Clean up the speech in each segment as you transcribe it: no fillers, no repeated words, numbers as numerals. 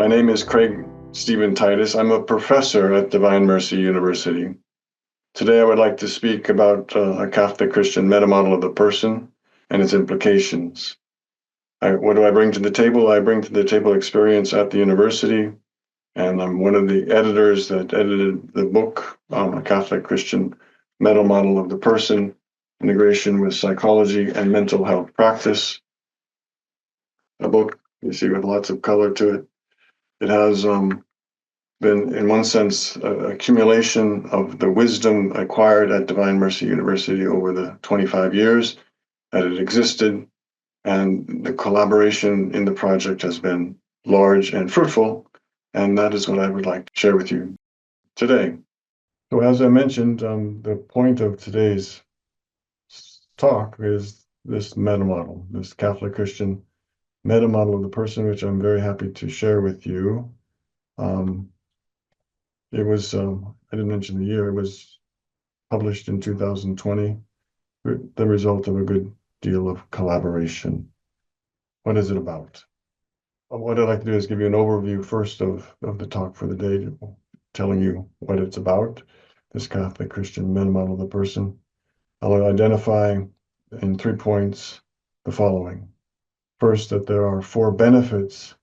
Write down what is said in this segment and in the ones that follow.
name is Craig Stephen Titus. I'm a professor at Divine Mercy University. Today I would like to speak about a Catholic Christian meta-model of the person and its implications. What do I bring to the table? I bring to the table experience at the university, and I'm one of the editors that edited the book, A Catholic Christian Meta-Model of the Person, Integration with Psychology and Mental Health Practice. A book, you see, with lots of color to it. It has been, in one sense, an accumulation of the wisdom acquired at Divine Mercy University over the 25 years that it existed, and the collaboration in the project has been large and fruitful, and that is what I would like to share with you today. So as I mentioned, the point of today's talk is this meta-model, this Catholic Christian meta-model of the person, which I'm very happy to share with you. It was, I didn't mention the year, it was published in 2020, the result of a good deal of collaboration. What is it about? What I'd like to do is give you an overview first of the talk for the day, telling you what it's about, this Catholic Christian meta-model of the person. I'll identify in 3 points the following. First, that there are 4 benefits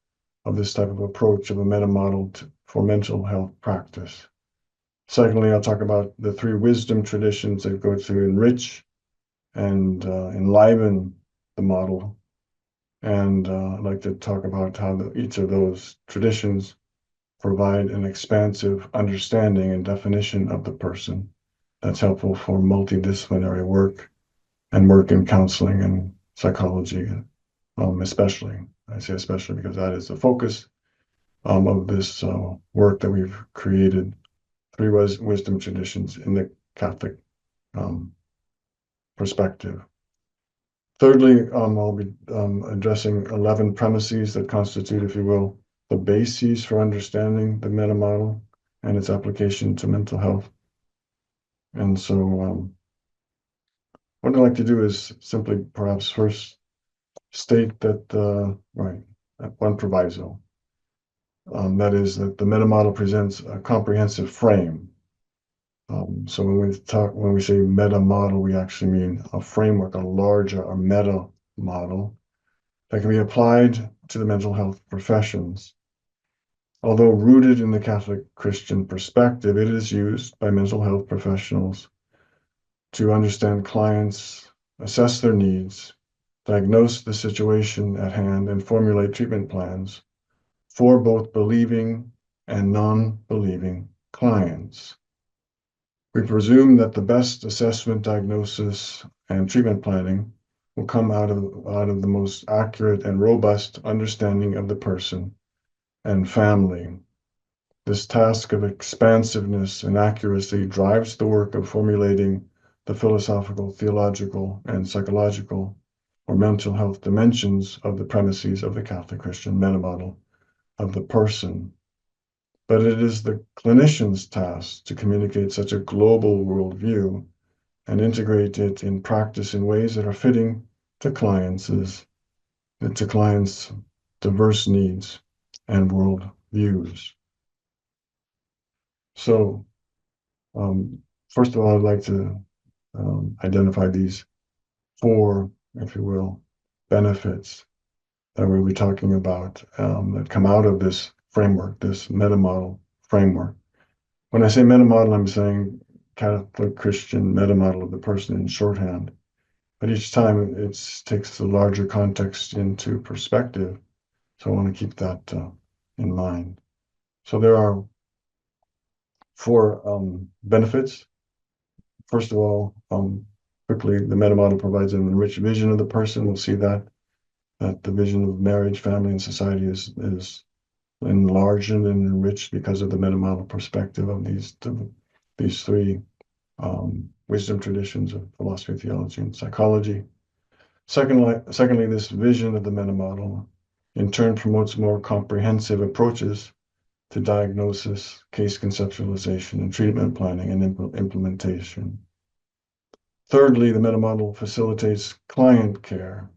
of this type of approach of a meta-model for mental health practice. Secondly, I'll talk about the 3 wisdom traditions that go to enrich and enliven the model. And I'd like to talk about how each of those traditions provide an expansive understanding and definition of the person that's helpful for multidisciplinary work and work in counseling and psychology, especially. I say especially because that is the focus of this work that we've created, 3 wisdom traditions in the Catholic perspective. Thirdly, I'll be addressing 11 premises that constitute, if you will, the bases for understanding the meta-model and its application to mental health. And so what I'd like to do is simply perhaps first state that, one proviso. That is that the meta-model presents a comprehensive frame. So when we say meta-model, we actually mean a framework, a larger, a meta-model that can be applied to the mental health professions. Although rooted in the Catholic Christian perspective, it is used by mental health professionals to understand clients, assess their needs, diagnose the situation at hand, and formulate treatment plans for both believing and non-believing clients. We presume that the best assessment, diagnosis, and treatment planning will come out of the most accurate and robust understanding of the person and family. This task of expansiveness and accuracy drives the work of formulating the philosophical, theological, and psychological or mental health dimensions of the premises of the Catholic Christian meta-model of the person. But it is the clinician's task to communicate such a global worldview and integrate it in practice in ways that are fitting to clients' diverse needs and world views. So, first of all, I'd like to identify these 4, if you will, benefits that we'll be talking about that come out of this framework, this meta-model framework. When I say meta-model, I'm saying Catholic Christian meta-model of the person in shorthand. But each time it takes the larger context into perspective. So I want to keep that in mind. So there are 4 benefits. First of all, quickly, the meta-model provides an enriched vision of the person. We'll see that the vision of marriage, family, and society is enlarged and enriched because of the meta-model perspective of these 3 wisdom traditions of philosophy, theology, and psychology. Secondly, this vision of the meta-model in turn promotes more comprehensive approaches to diagnosis, case conceptualization, and treatment planning and implementation. Thirdly, the meta-model facilitates client care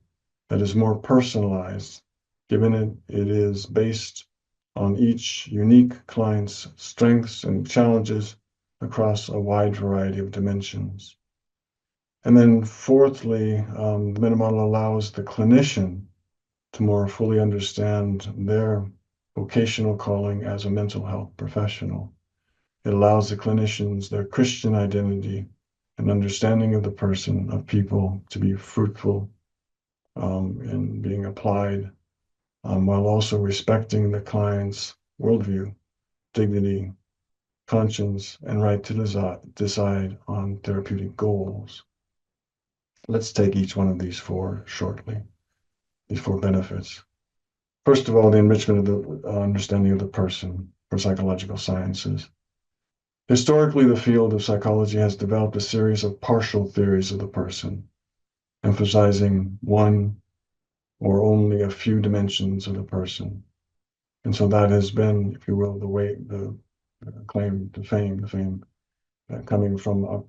that is more personalized, given it is based on each unique client's strengths and challenges across a wide variety of dimensions. And then fourthly, the meta model allows the clinician to more fully understand their vocational calling as a mental health professional. It allows the clinicians their Christian identity and understanding of the person, of people, to be fruitful in being applied, while also respecting the client's worldview, dignity, conscience, and right to decide on therapeutic goals. Let's take each one of these four shortly, these four benefits. First of all, the enrichment of the understanding of the person for psychological sciences. Historically, the field of psychology has developed a series of partial theories of the person, emphasizing one or only a few dimensions of the person. And so that has been, if you will, the claim to fame, coming from a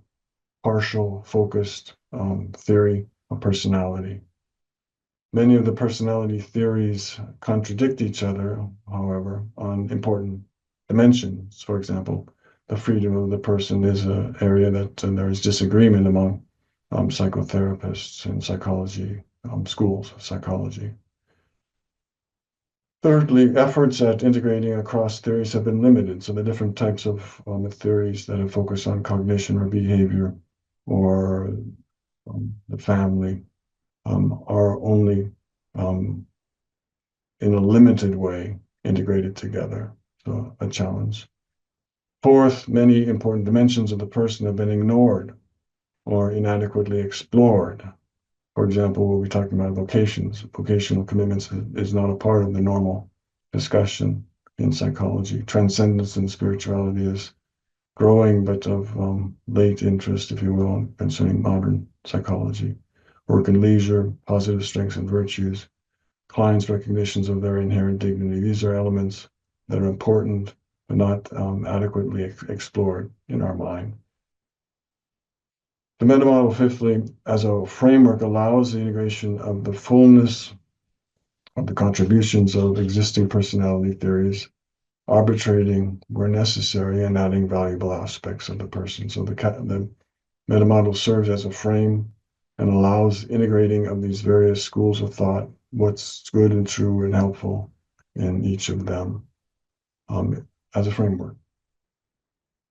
partial focused theory of personality. Many of the personality theories contradict each other, however, on important dimensions. For example, the freedom of the person is an area that there is disagreement among psychotherapists and psychology, schools of psychology. Thirdly, efforts at integrating across theories have been limited. So the different types of theories that have focused on cognition or behavior or the family are only in a limited way integrated together. So a challenge. Fourth, many important dimensions of the person have been ignored or inadequately explored. For example, we'll be talking about vocations. Vocational commitments is not a part of the normal discussion in psychology. Transcendence and spirituality is growing, but of late interest, if you will, concerning modern psychology. Work and leisure, positive strengths and virtues, clients' recognitions of their inherent dignity. These are elements that are important but not adequately explored in our mind. The meta model, fifthly, as a framework, allows the integration of the fullness of the contributions of existing personality theories, arbitrating where necessary and adding valuable aspects of the person. So the meta model serves as a frame and allows integrating of these various schools of thought, what's good and true and helpful in each of them as a framework.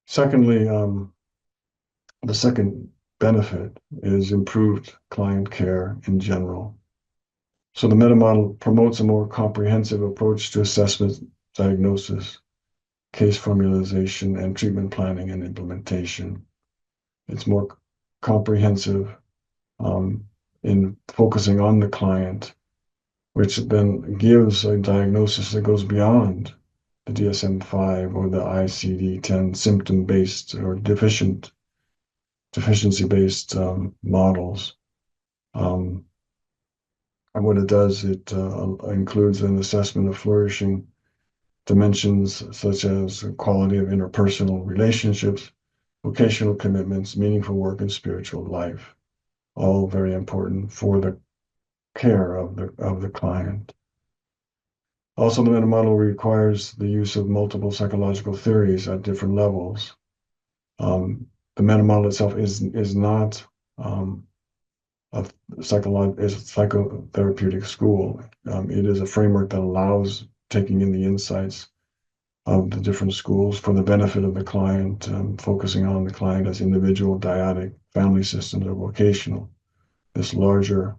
Secondly, the second benefit is improved client care in general. So the meta model promotes a more comprehensive approach to assessment, diagnosis, case formulation, and treatment planning and implementation. It's more comprehensive in focusing on the client, which then gives a diagnosis that goes beyond the DSM-5 or the ICD-10 symptom-based or deficiency-based models. And what it does, it includes an assessment of flourishing dimensions such as quality of interpersonal relationships, vocational commitments, meaningful work, and spiritual life, all very important for the care of the client. Also, the meta model requires the use of multiple psychological theories at different levels. The meta model itself is not a psychotherapeutic school. It is a framework that allows taking in the insights of the different schools for the benefit of the client, focusing on the client as individual, dyadic, family systems, or vocational. This larger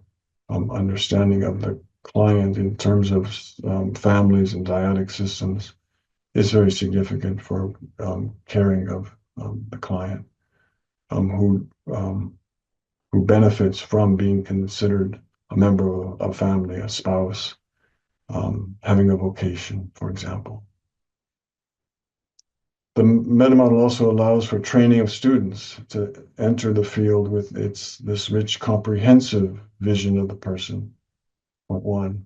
understanding of the client in terms of families and dyadic systems is very significant for caring of the client who benefits from being considered a member of a family, a spouse, having a vocation, for example. The meta model also allows for training of students to enter the field with this rich, comprehensive vision of the person, point one.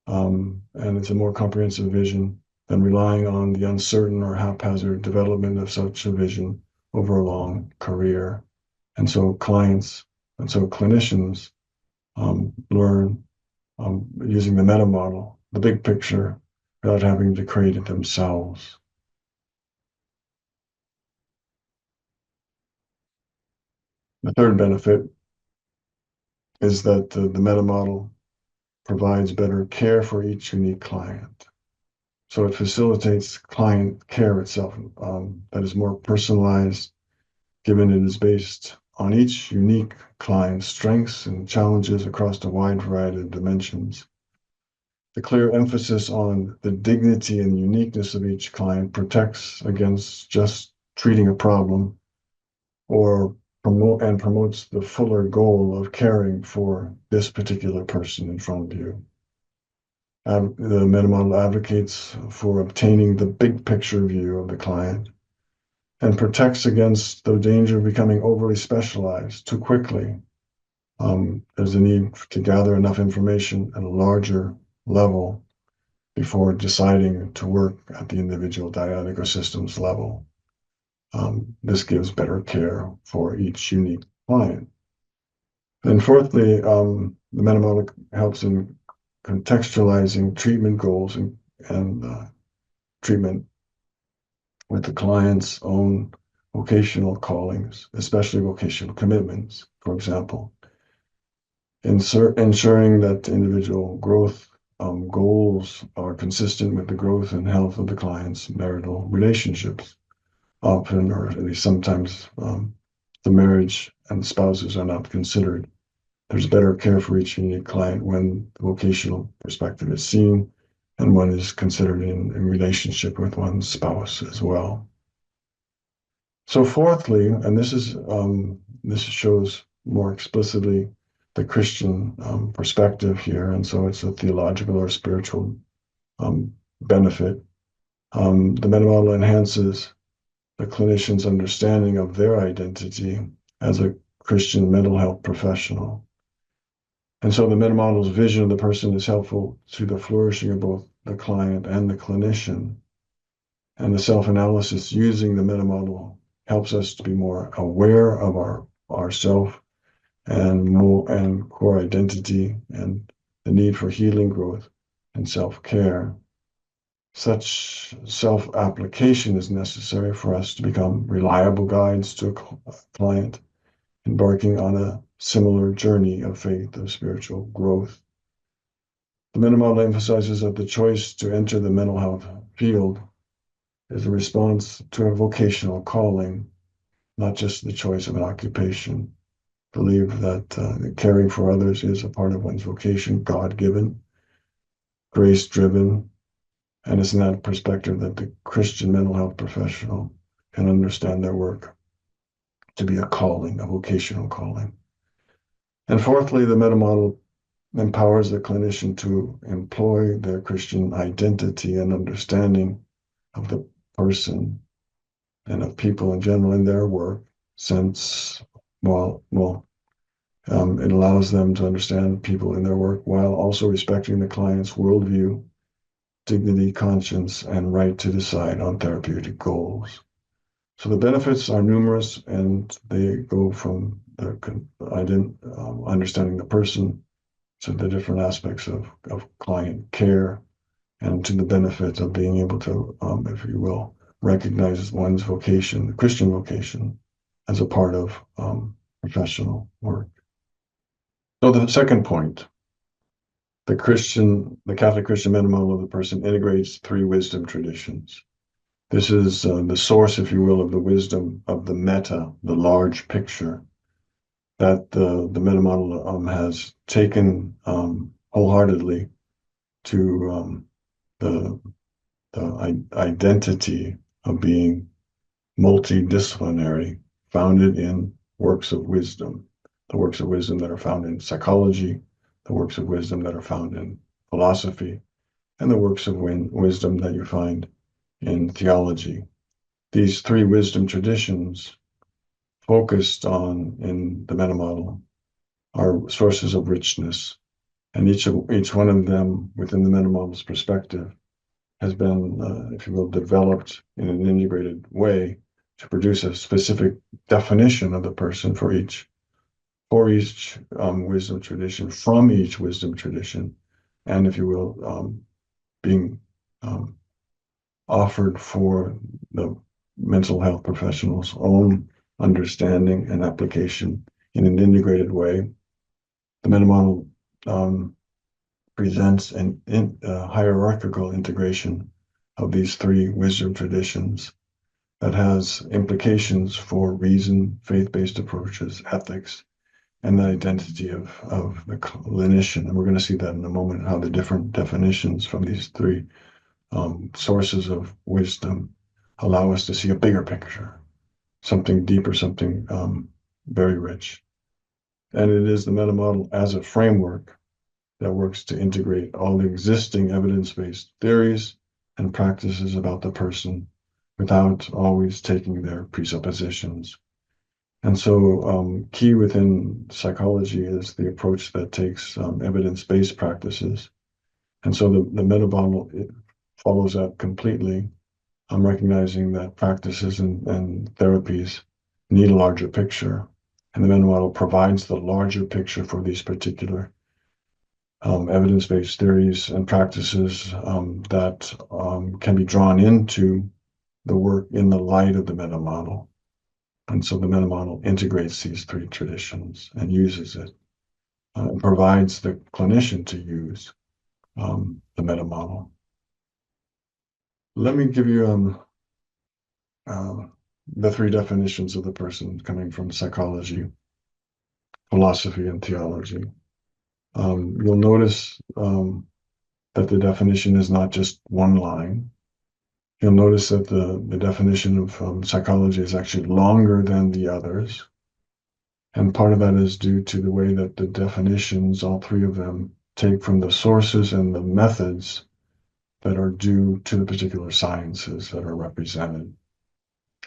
And it's a more comprehensive vision than relying on the uncertain or haphazard development of such a vision over a long career. And so clinicians learn using the meta model, the big picture, without having to create it themselves. The third benefit is that the meta model provides better care for each unique client. So it facilitates client care itself, that is more personalized, given it is based on each unique client's strengths and challenges across a wide variety of dimensions. The clear emphasis on the dignity and uniqueness of each client protects against just treating a problem or promotes the fuller goal of caring for this particular person in front of you. The meta model advocates for obtaining the big picture view of the client and protects against the danger of becoming overly specialized too quickly. There's a need to gather enough information at a larger level before deciding to work at the individual dyadic or systems level. This gives better care for each unique client. And fourthly, the meta model helps in contextualizing treatment goals and treatment with the client's own vocational callings, especially vocational commitments, for example. Ensuring that individual growth goals are consistent with the growth and health of the client's marital relationships. Often, or at least sometimes, the marriage and the spouses are not considered. There's better care for each unique client when the vocational perspective is seen and one is considered in relationship with one's spouse as well. So fourthly, and this shows more explicitly the Christian perspective here, and so it's a theological or spiritual benefit. The meta model enhances the clinician's understanding of their identity as a Christian mental health professional. And so the meta model's vision of the person is helpful to the flourishing of both the client and the clinician. And the self-analysis using the meta model helps us to be more aware of our self and core identity and the need for healing, growth, and self-care. Such self-application is necessary for us to become reliable guides to a client embarking on a similar journey of faith, of spiritual growth. The meta model emphasizes that the choice to enter the mental health field is a response to a vocational calling, not just the choice of an occupation. Believe that caring for others is a part of one's vocation, God-given, grace-driven, and it's in that perspective that the Christian mental health professional can understand their work to be a calling, a vocational calling. And fourthly, the meta model empowers the clinician to employ their Christian identity and understanding of the person and of people in general in their work, since, it allows them to understand people in their work while also respecting the client's worldview, dignity, conscience, and right to decide on therapeutic goals. So the benefits are numerous, and they go from the understanding the person to the different aspects of client care and to the benefit of being able to, if you will, recognize one's vocation, the Christian vocation, as a part of professional work. So the second point, the Catholic Christian meta model of the person integrates three wisdom traditions. This is the source, if you will, of the wisdom of the meta, the large picture that the meta model has taken wholeheartedly to the identity of being multidisciplinary, founded in works of wisdom, the works of wisdom that are found in psychology, the works of wisdom that are found in philosophy, and the works of wisdom that you find in theology. These three wisdom traditions focused on in the meta model are sources of richness, and each one of them within the meta model's perspective has been, if you will, developed in an integrated way to produce a specific definition of the person for each wisdom tradition, from each wisdom tradition, and if you will, being offered for the mental health professional's own understanding and application in an integrated way. The meta model presents a hierarchical integration of these three wisdom traditions that has implications for reason, faith-based approaches, ethics, and the identity of the clinician. And we're going to see that in a moment, how the different definitions from these three sources of wisdom allow us to see a bigger picture, something deeper, something very rich. And it is the meta model as a framework that works to integrate all the existing evidence-based theories and practices about the person without always taking their presuppositions. And so key within psychology is the approach that takes evidence-based practices. And so the meta model, it follows that completely. I'm recognizing that practices and therapies need a larger picture. And the meta model provides the larger picture for these particular evidence-based theories and practices that can be drawn into the work in the light of the meta model. And so the meta model integrates these three traditions and uses it, and provides the clinician to use the meta model. Let me give you the three definitions of the person coming from psychology, philosophy, and theology. You'll notice that the definition is not just one line. You'll notice that the definition of psychology is actually longer than the others. And part of that is due to the way that the definitions, all three of them, take from the sources and the methods that are due to the particular sciences that are represented.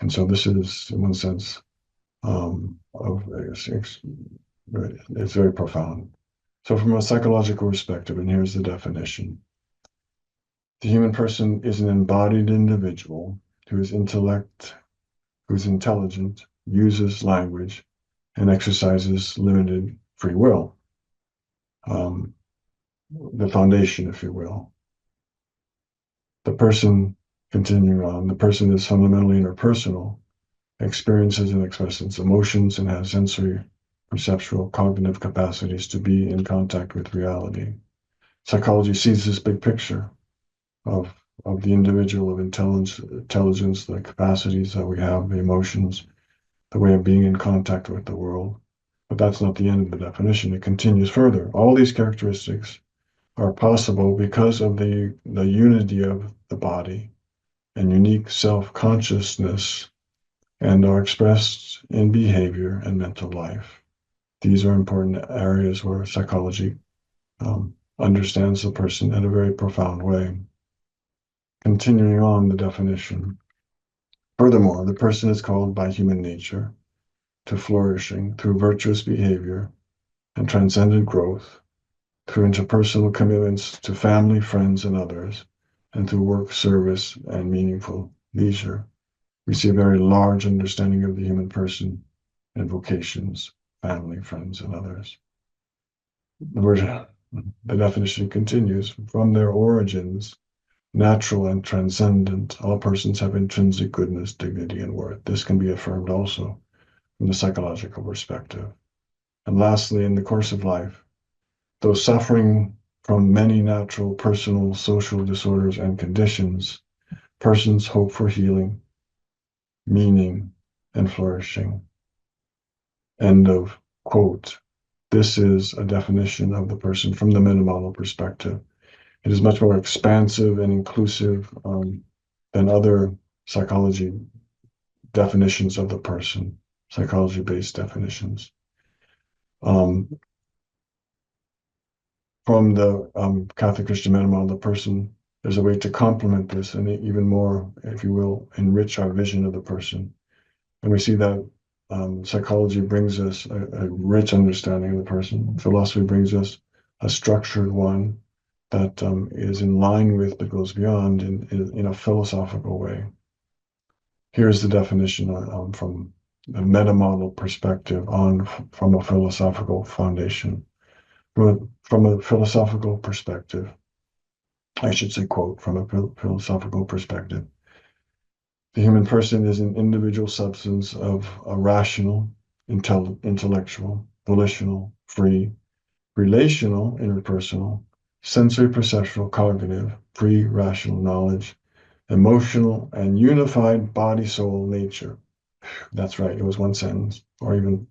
And so this is, in one sense, it's very profound. So from a psychological perspective, and here's the definition: the human person is an embodied individual who is intelligent, uses language, and exercises limited free will. The foundation, if you will. The person, continuing on, the person is fundamentally interpersonal, experiences and expresses emotions, and has sensory, perceptual, cognitive capacities to be in contact with reality. Psychology sees this big picture of the individual, of intelligence, the capacities that we have, the emotions, the way of being in contact with the world. But that's not the end of the definition. It continues further. All these characteristics are possible because of the unity of the body and unique self-consciousness, and are expressed in behavior and mental life. These are important areas where psychology understands the person in a very profound way. Continuing on the definition. Furthermore, the person is called by human nature to flourishing through virtuous behavior and transcendent growth, through interpersonal commitments to family, friends, and others, and through work, service, and meaningful leisure. We see a very large understanding of the human person and vocations, family, friends, and others. The definition continues: from their origins, natural and transcendent, all persons have intrinsic goodness, dignity, and worth. This can be affirmed also from the psychological perspective. And lastly, in the course of life, though suffering from many natural, personal, social disorders and conditions, persons hope for healing, meaning, and flourishing. End of quote. This is a definition of the person from the meta model perspective. It is much more expansive and inclusive than other psychology definitions of the person, psychology-based definitions. From the Catholic Christian meta model, the person, there's a way to complement this and even more, if you will, enrich our vision of the person. And we see that psychology brings us a rich understanding of the person. Philosophy brings us a structured one that is in line with, but goes beyond in a philosophical way. Here's the definition from the meta model perspective from a philosophical foundation. From a philosophical perspective, I should say, quote, from a philosophical perspective. The human person is an individual substance of a rational, intellectual, volitional, free, relational, interpersonal, sensory perceptual, cognitive, pre-rational knowledge, emotional, and unified body-soul nature. That's right, it was one sentence, or even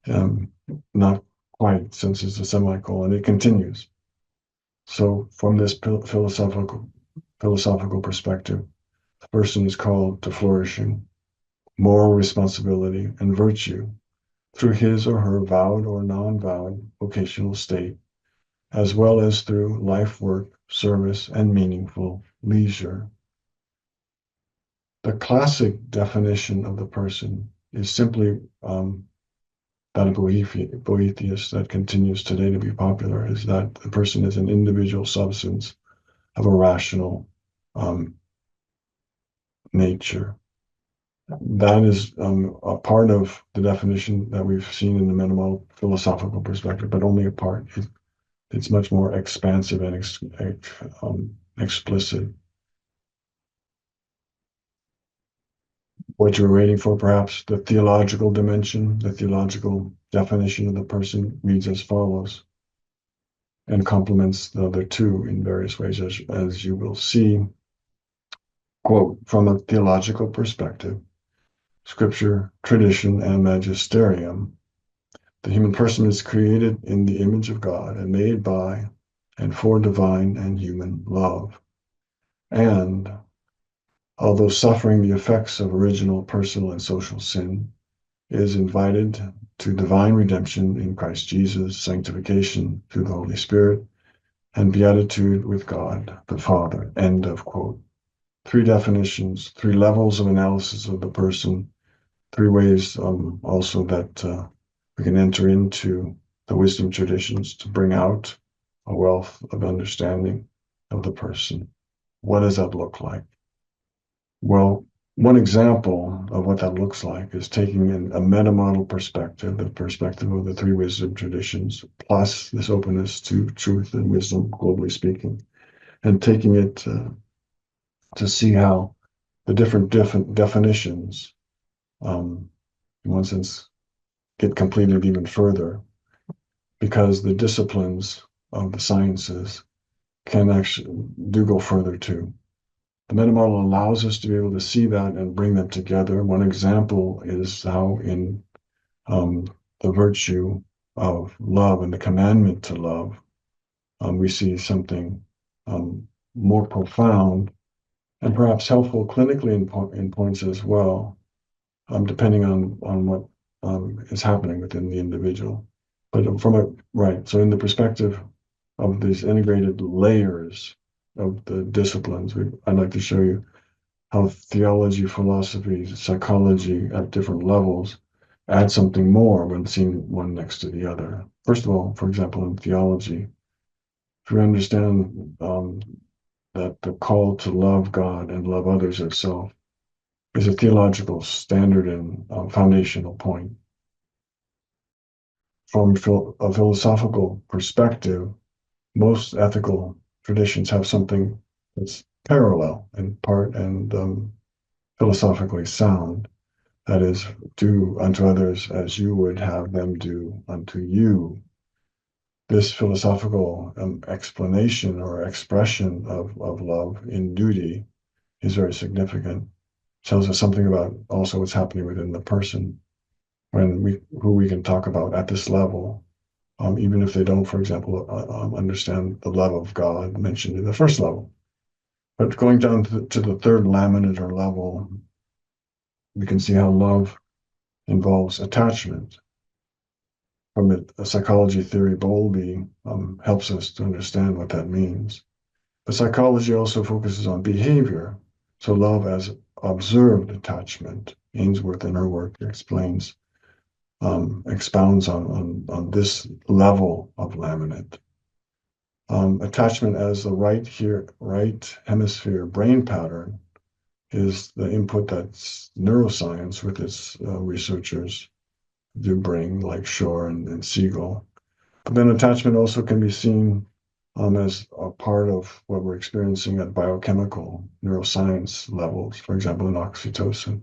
um, not quite, since it's a semicolon. It continues. So, from this philosophical perspective, the person is called to flourishing, moral responsibility, and virtue through his or her vowed or non-vowed vocational state, as well as through life work, service, and meaningful leisure. The classic definition of the person is simply that of Boethius that continues today to be popular, is that the person is an individual substance of a rational nature. That is a part of the definition that we've seen in the minimal philosophical perspective, but only a part. It's much more expansive and explicit. What you're waiting for, perhaps the theological dimension, the theological definition of the person reads as follows and complements the other two in various ways, as you will see. Quote, from a theological perspective, scripture, tradition, and magisterium, the human person is created in the image of God and made by and for divine and human love. And although suffering the effects of original personal and social sin, is invited to divine redemption in Christ Jesus, sanctification through the Holy Spirit, and beatitude with God the Father. End of quote. Three definitions, three levels of analysis of the person, three ways also that we can enter into the wisdom traditions to bring out a wealth of understanding of the person. What does that look like? Well, one example of what that looks like is taking a meta-model perspective, the perspective of the three wisdom traditions, plus this openness to truth and wisdom, globally speaking, and taking it to see how the different definitions, in one sense, get completed even further, because the disciplines of the sciences can actually do go further too. The meta model allows us to be able to see that and bring them together. One example is how in the virtue of love and the commandment to love, we see something more profound and perhaps helpful clinically in points as well, depending on what is happening within the individual. But so in the perspective of these integrated layers of the disciplines, I'd like to show you how theology, philosophy, psychology at different levels add something more when seen one next to the other. First of all, for example, in theology, if we understand that the call to love God and love others as self is a theological standard and foundational point. From a philosophical perspective, most ethical traditions have something that's parallel in part and philosophically sound. That is, do unto others as you would have them do unto you. This philosophical explanation or expression of love in duty is very significant. Tells us something about also what's happening within the person who we can talk about at this level, even if they don't, for example, understand the love of God mentioned in the first level. But going down to the third laminate or level, we can see how love involves attachment. From a psychology theory, Bowlby helps us to understand what that means. But psychology also focuses on behavior. So love as observed attachment. Ainsworth in her work expounds on this level of laminate. Attachment as the right hemisphere brain pattern is the input that's neuroscience with its researchers do bring, like Shore and Siegel. But then attachment also can be seen as a part of what we're experiencing at biochemical neuroscience levels, for example, in oxytocin,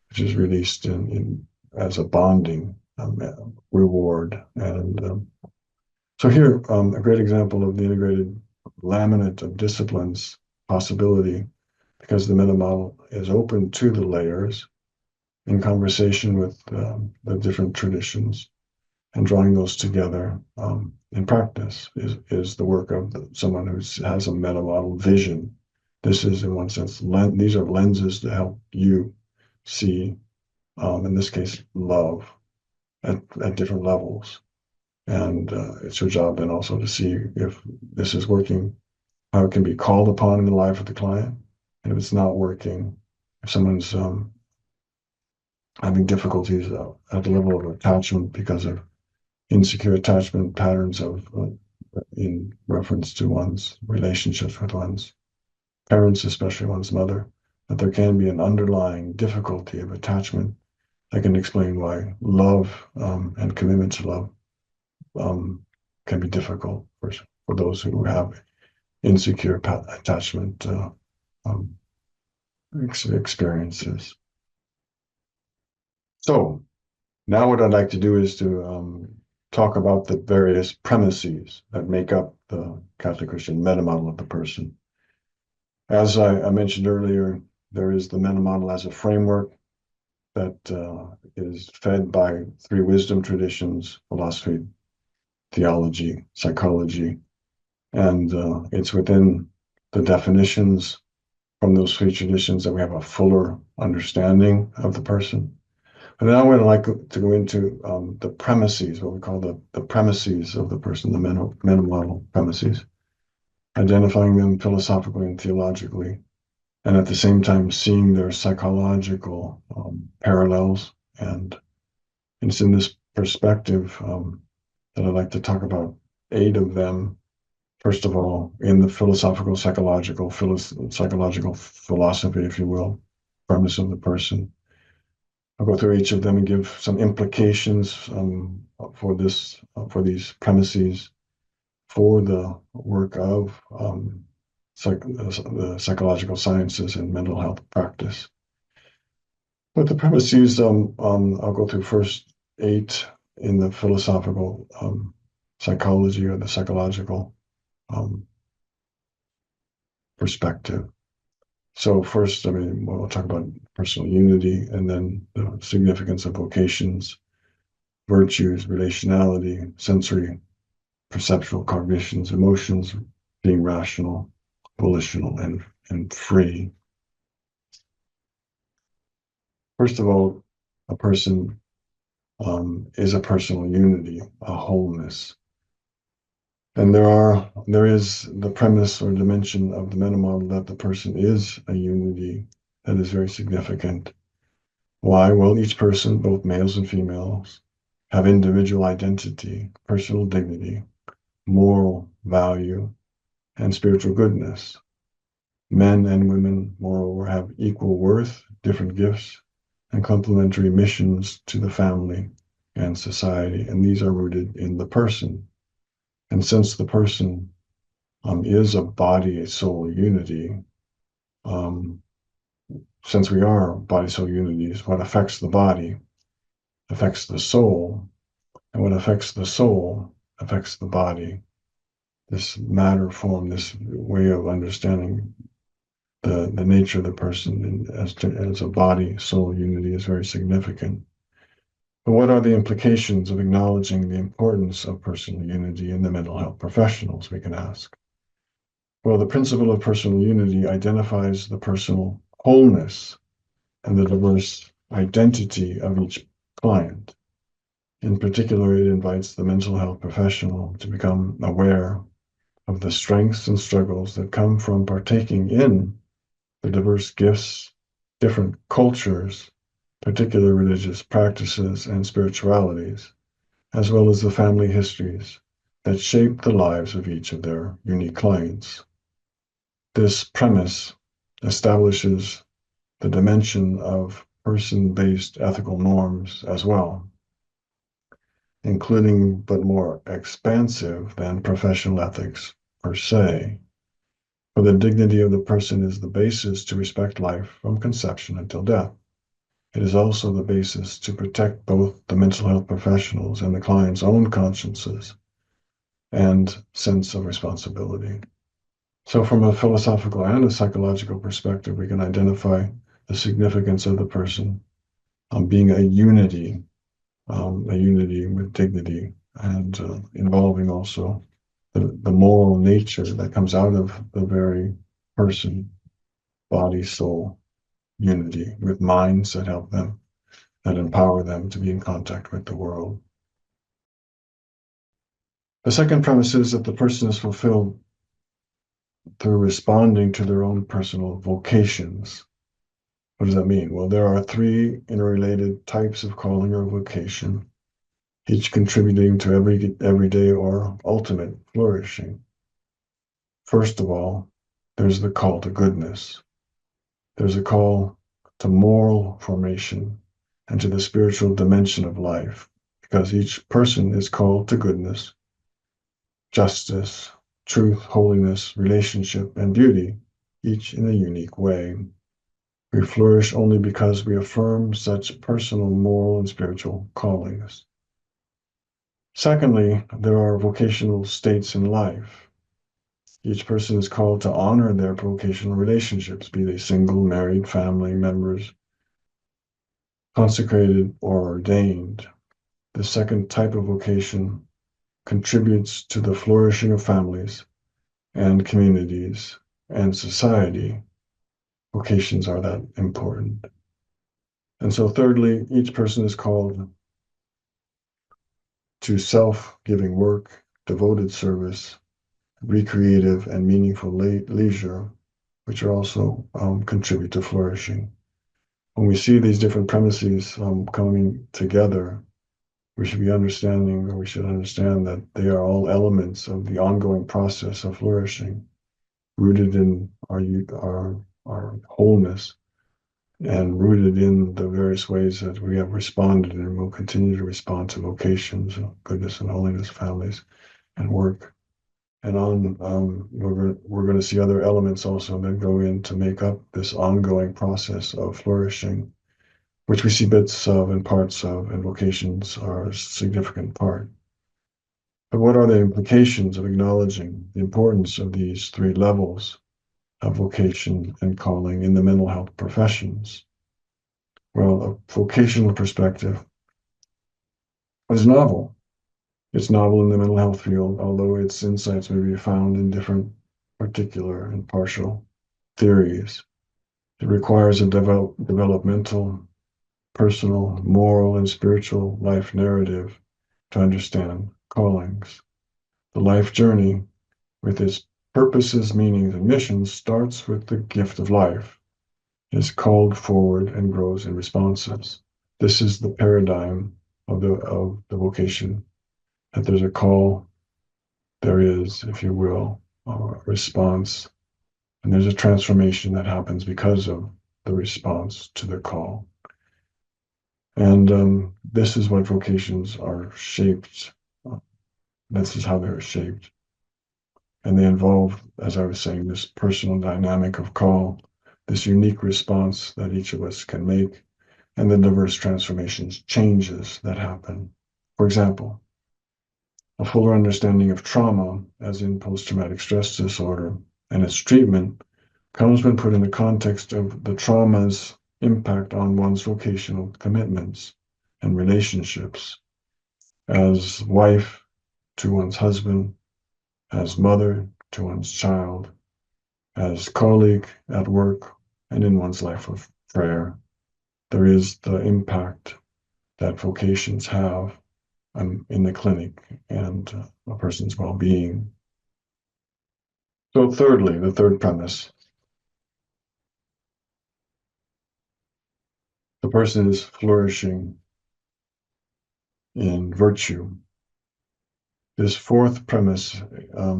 which is released as a bonding reward. And so here, a great example of the integrated laminate of disciplines possibility, because the meta model is open to the layers in conversation with the different traditions, and drawing those together in practice is the work of someone who has a meta model vision. This is, in one sense, these are lenses to help you see, in this case, love at different levels. And it's your job then also to see if this is working, how it can be called upon in the life of the client. And if it's not working, if someone's having difficulties at the level of attachment because of insecure attachment patterns in reference to one's relationships with one's parents, especially one's mother, that there can be an underlying difficulty of attachment that can explain why love and commitment to love can be difficult for those who have insecure attachment experiences. So now what I'd like to do is to talk about the various premises that make up the Catholic Christian meta model of the person. As I mentioned earlier, there is the meta model as a framework that is fed by three wisdom traditions: philosophy, theology, psychology, and it's within the definitions from those three traditions that we have a fuller understanding of the person. And then I would like to go into the premises, what we call the premises of the person, the meta model premises, identifying them philosophically and theologically, and at the same time seeing their psychological parallels. And it's in this perspective that I'd like to talk about 8 of them. First of all, in the philosophical, psychological philosophy, if you will, premise of the person. I'll go through each of them and give some implications for these premises for the work of the psychological sciences and mental health practice. But the premises, I'll go through first 8 in the philosophical psychology or the psychological perspective. So first, we'll talk about personal unity, and then the significance of vocations, virtues, relationality, sensory, perceptual, cognitions, emotions, being rational, volitional, and free. First of all, a person is a personal unity, a wholeness. And there is the premise or dimension of the meta model that the person is a unity that is very significant. Why? Well, each person, both males and females, have individual identity, personal dignity, moral value, and spiritual goodness. Men and women, moreover, have equal worth, different gifts, and complementary missions to the family and society, and these are rooted in the person. And since the person is a body, soul unity, since we are body, soul unities, what affects the body affects the soul, and what affects the soul affects the body. This matter form, this way of understanding the nature of the person as a body, soul unity is very significant. But what are the implications of acknowledging the importance of personal unity in the mental health professionals, we can ask? Well, the principle of personal unity identifies the personal wholeness and the diverse identity of each client. In particular, it invites the mental health professional to become aware of the strengths and struggles that come from partaking in the diverse gifts, different cultures, particular religious practices and spiritualities, as well as the family histories that shape the lives of each of their unique clients. This premise establishes the dimension of person-based ethical norms as well, including but more expansive than professional ethics per se, for the dignity of the person is the basis to respect life from conception until death. It is also the basis to protect both the mental health professionals and the client's own consciences and sense of responsibility. So from a philosophical and a psychological perspective, we can identify the significance of the person being a unity with dignity, and involving also the moral nature that comes out of the very person, body, soul unity, with minds that help them, that empower them to be in contact with the world. The second premise is that the person is fulfilled through responding to their own personal vocations. What does that mean? Well, there are three interrelated types of calling or vocation, each contributing to everyday or ultimate flourishing. First of all, there's the call to goodness. There's a call to moral formation and to the spiritual dimension of life, because each person is called to goodness, justice, truth, holiness, relationship, and beauty, each in a unique way. We flourish only because we affirm such personal, moral, and spiritual callings. Secondly, there are vocational states in life. Each person is called to honor their vocational relationships, be they single, married, family members, consecrated, or ordained. The second type of vocation contributes to the flourishing of families and communities and society. Vocations are that important. And so thirdly, each person is called to self-giving work, devoted service, recreative and meaningful leisure, which are also contribute to flourishing. When we see these different premises coming together, we should understand that they are all elements of the ongoing process of flourishing, rooted in our wholeness and rooted in the various ways that we have responded and will continue to respond to vocations of goodness and holiness, families, and work. And we're going to see other elements also that go in to make up this ongoing process of flourishing, which we see bits of and parts of, and vocations are a significant part. But what are the implications of acknowledging the importance of these three levels of vocation and calling in the mental health professions? Well, a vocational perspective is novel. It's novel in the mental health field, although its insights may be found in different particular and partial theories. It requires a developmental, personal, moral, and spiritual life narrative to understand callings. The life journey, with its purposes, meanings, and missions, starts with the gift of life, is called forward and grows in responses. This is the paradigm of the vocation, that there's a call, there is, if you will, a response, and there's a transformation that happens because of the response to the call. And this is what vocations are shaped. This is how they're shaped. And they involve, as I was saying, this personal dynamic of call, this unique response that each of us can make, and the diverse transformations, changes that happen. For example, a fuller understanding of trauma, as in post-traumatic stress disorder, and its treatment comes when put in the context of the trauma's impact on one's vocational commitments and relationships, as wife to one's husband, as mother to one's child, as colleague at work, and in one's life of prayer. There is the impact that vocations have in the clinic and a person's well-being. So thirdly, the third premise, the person is flourishing in virtue. This fourth premise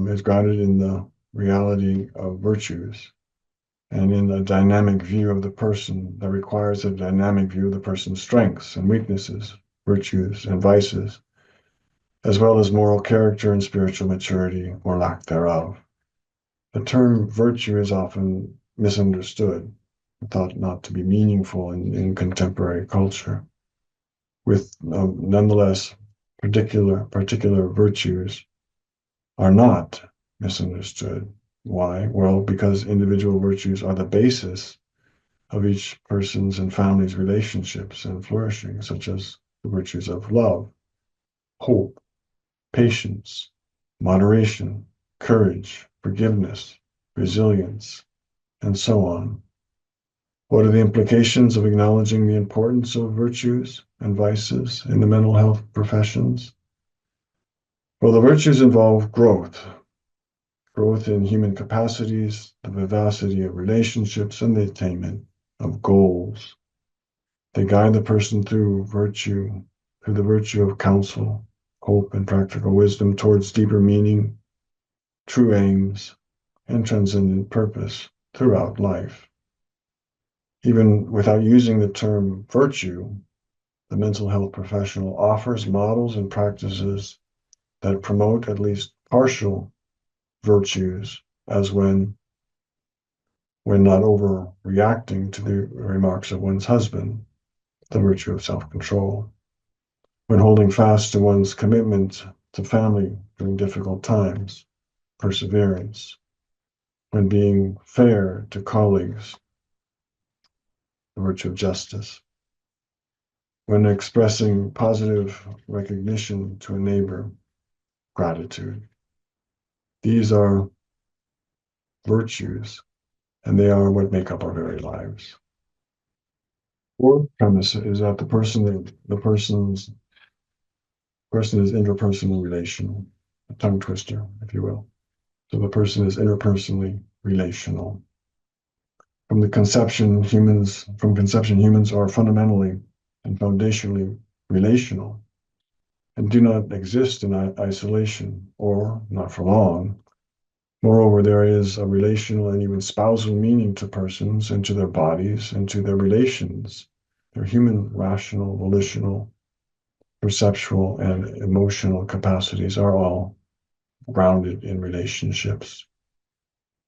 is grounded in the reality of virtues and in a dynamic view of the person that requires a dynamic view of the person's strengths and weaknesses, virtues and vices, as well as moral character and spiritual maturity or lack thereof. The term virtue is often misunderstood, thought not to be meaningful in contemporary culture, with nonetheless particular virtues are not misunderstood. Why? Well, because individual virtues are the basis of each person's and family's relationships and flourishing, such as the virtues of love, hope, patience, moderation, courage, forgiveness, resilience, and so on. What are the implications of acknowledging the importance of virtues and vices in the mental health professions? Well, the virtues involve growth in human capacities, the vivacity of relationships, and the attainment of goals. They guide the person through the virtue of counsel, hope, and practical wisdom towards deeper meaning, true aims, and transcendent purpose throughout life. Even without using the term virtue, the mental health professional offers models and practices that promote at least partial virtues, as when not overreacting to the remarks of one's husband, the virtue of self-control, when holding fast to one's commitment to family during difficult times, perseverance, when being fair to colleagues, the virtue of justice, when expressing positive recognition to a neighbor, gratitude. These are virtues, and they are what make up our very lives. Fourth premise is that the person is interpersonal relational, a tongue twister, if you will. So the person is interpersonally relational. From conception, humans are fundamentally and foundationally relational and do not exist in isolation, or not for long. Moreover, there is a relational and even spousal meaning to persons and to their bodies and to their relations. Their human, rational, volitional, perceptual, and emotional capacities are all grounded in relationships.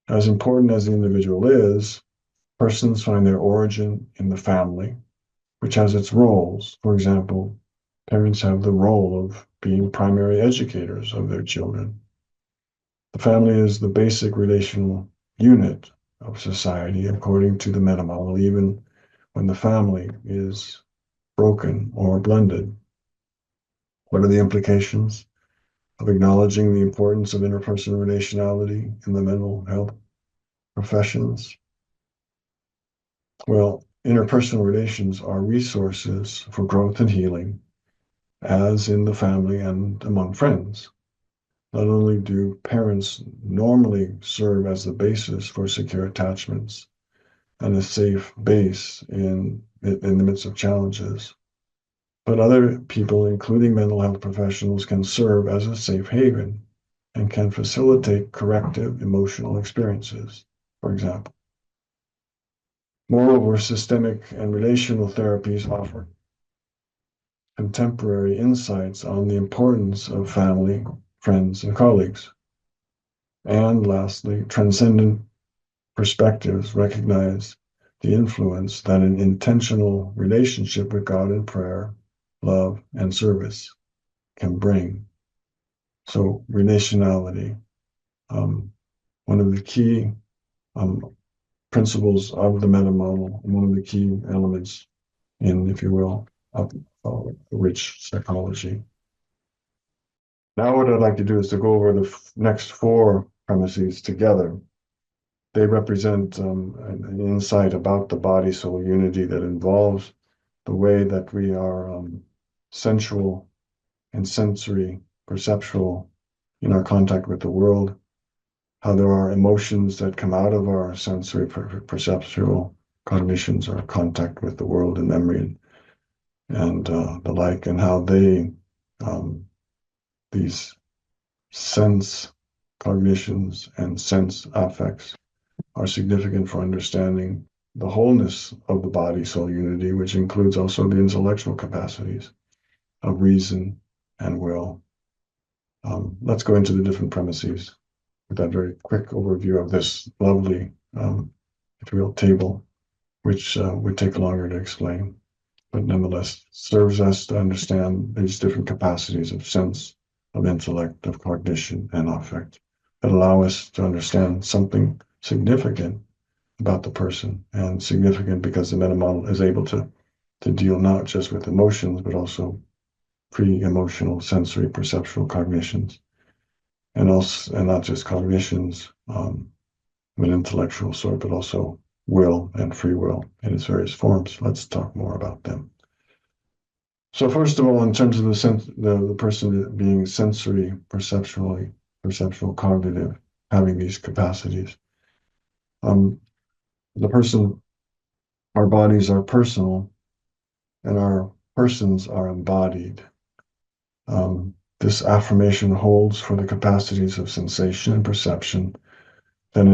As important as the individual is, persons find their origin in the family, which has its roles. For example, parents have the role of being primary educators of their children. The family is the basic relational unit of society, according to the meta model, even when the family is broken or blended. What are the implications of acknowledging the importance of interpersonal relationality in the mental health professions? Well, interpersonal relations are resources for growth and healing, as in the family and among friends. Not only do parents normally serve as the basis for secure attachments and a safe base in the midst of challenges, but other people, including mental health professionals, can serve as a safe haven and can facilitate corrective emotional experiences, for example. Moreover, systemic and relational therapies offer contemporary insights on the importance of family, friends, and colleagues. And lastly, transcendent perspectives recognize the influence that an intentional relationship with God in prayer, love, and service can bring. So, relationality, one of the key principles of the meta model, one of the key elements in, if you will, of rich psychology. Now, what I'd like to do is to go over the next four premises together. They represent an insight about the body-soul unity that involves the way that we are sensual and sensory, perceptual in our contact with the world, how there are emotions that come out of our sensory perceptual cognitions or contact with the world and memory and the like, and how these sense cognitions and sense affects are significant for understanding the wholeness of the body-soul unity, which includes also the intellectual capacities of reason and will. Let's go into the different premises. with that very quick overview of this lovely, if you will, table, which would take longer to explain, but nonetheless serves us to understand these different capacities of sense, of intellect, of cognition, and affect that allow us to understand something significant about the person, and significant because the meta model is able to deal not just with emotions, but also pre-emotional, sensory, perceptual cognitions, and also, and not just cognitions of an intellectual sort, but also will and free will in its various forms. Let's talk more about them. So first of all, in terms of the person being sensory, perceptual, cognitive, having these capacities, the person, our bodies are personal, and our persons are embodied. This affirmation holds for the capacities of sensation and perception that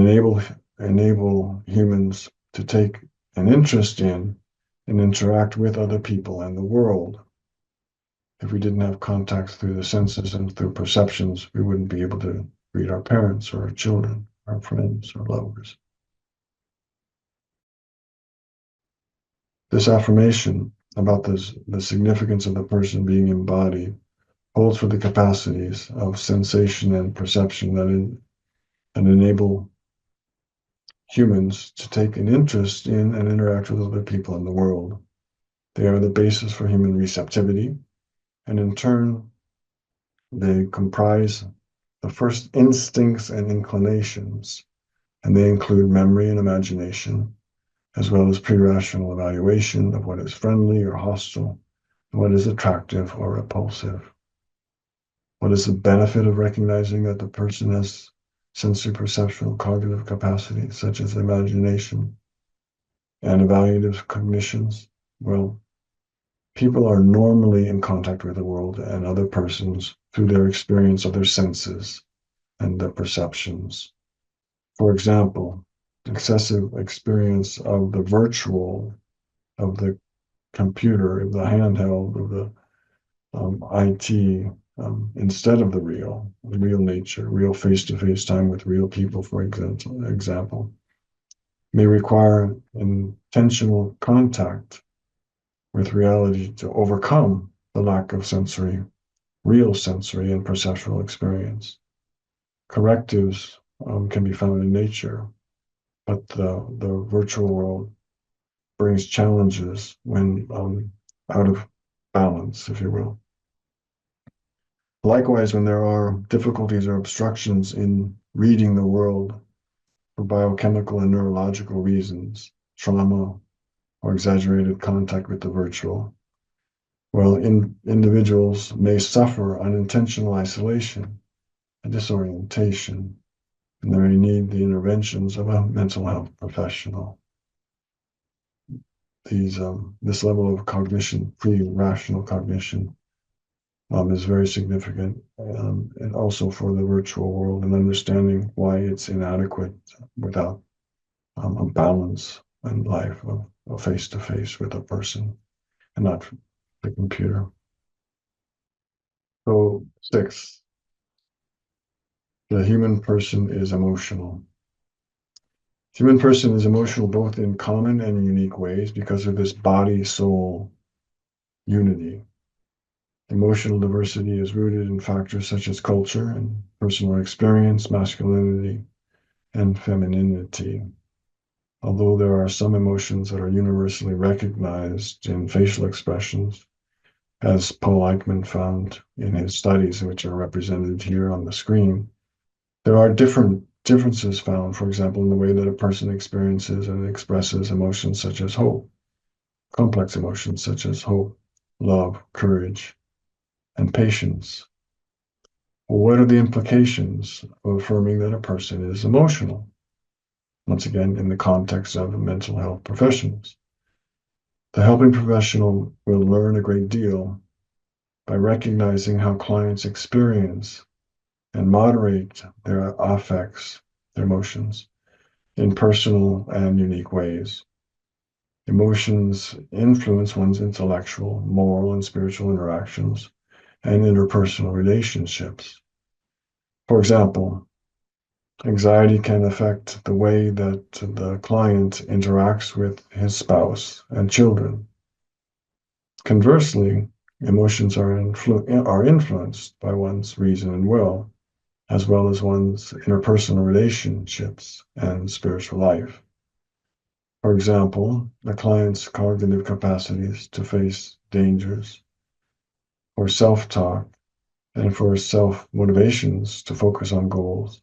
enable humans to take an interest in and interact with other people and the world. If we didn't have contacts through the senses and through perceptions, we wouldn't be able to read our parents or our children, our friends or lovers. This affirmation about the significance of the person being embodied holds for the capacities of sensation and perception that enable humans to take an interest in and interact with other people in the world. They are the basis for human receptivity, and in turn, they comprise the first instincts and inclinations, and they include memory and imagination, as well as pre-rational evaluation of what is friendly or hostile, and what is attractive or repulsive. What is the benefit of recognizing that the person has sensory, perceptual, cognitive capacities, such as imagination and evaluative cognitions? Well, people are normally in contact with the world and other persons through their experience of their senses and their perceptions. For example, excessive experience of the virtual, of the computer, of the handheld, of the IT, instead of the real nature, real face-to-face time with real people, for example, may require intentional contact with reality to overcome the lack of real sensory and perceptual experience. Correctives can be found in nature, but the virtual world brings challenges when out of balance, if you will. Likewise, when there are difficulties or obstructions in reading the world for biochemical and neurological reasons, trauma, or exaggerated contact with the virtual, well, individuals may suffer unintentional isolation and disorientation, and they may need the interventions of a mental health professional. This level of cognition, pre-rational cognition, is very significant, and also for the virtual world, and understanding why it's inadequate without a balance in life of face-to-face with a person and not the computer. So 6, the human person is emotional. The human person is emotional both in common and unique ways because of this body-soul unity. Emotional diversity is rooted in factors such as culture and personal experience, masculinity, and femininity. Although there are some emotions that are universally recognized in facial expressions, as Paul Eichmann found in his studies, which are represented here on the screen, there are differences found, for example, in the way that a person experiences and expresses emotions such as hope, complex emotions such as hope, love, courage, and patience. What are the implications of affirming that a person is emotional? Once again, in the context of mental health professionals. The helping professional will learn a great deal by recognizing how clients experience and moderate their affects, their emotions, in personal and unique ways. Emotions influence one's intellectual, moral, and spiritual interactions and interpersonal relationships. For example, Anxiety can affect the way that the client interacts with his spouse and children. Conversely, emotions are influenced by one's reason and will, as well as one's interpersonal relationships and spiritual life. For example, the client's cognitive capacities to face dangers, for self-talk, and for self-motivations to focus on goals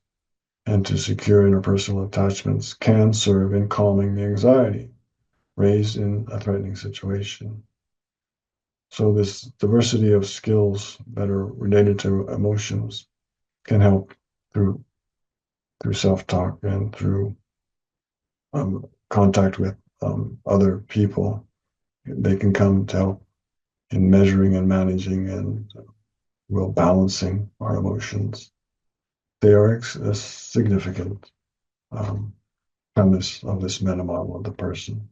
and to secure interpersonal attachments can serve in calming the anxiety raised in a threatening situation. So this diversity of skills that are related to emotions can help through self-talk and through contact with other people. They can come to help in measuring and managing and well balancing our emotions. They are a significant um, premise of this meta model of the person.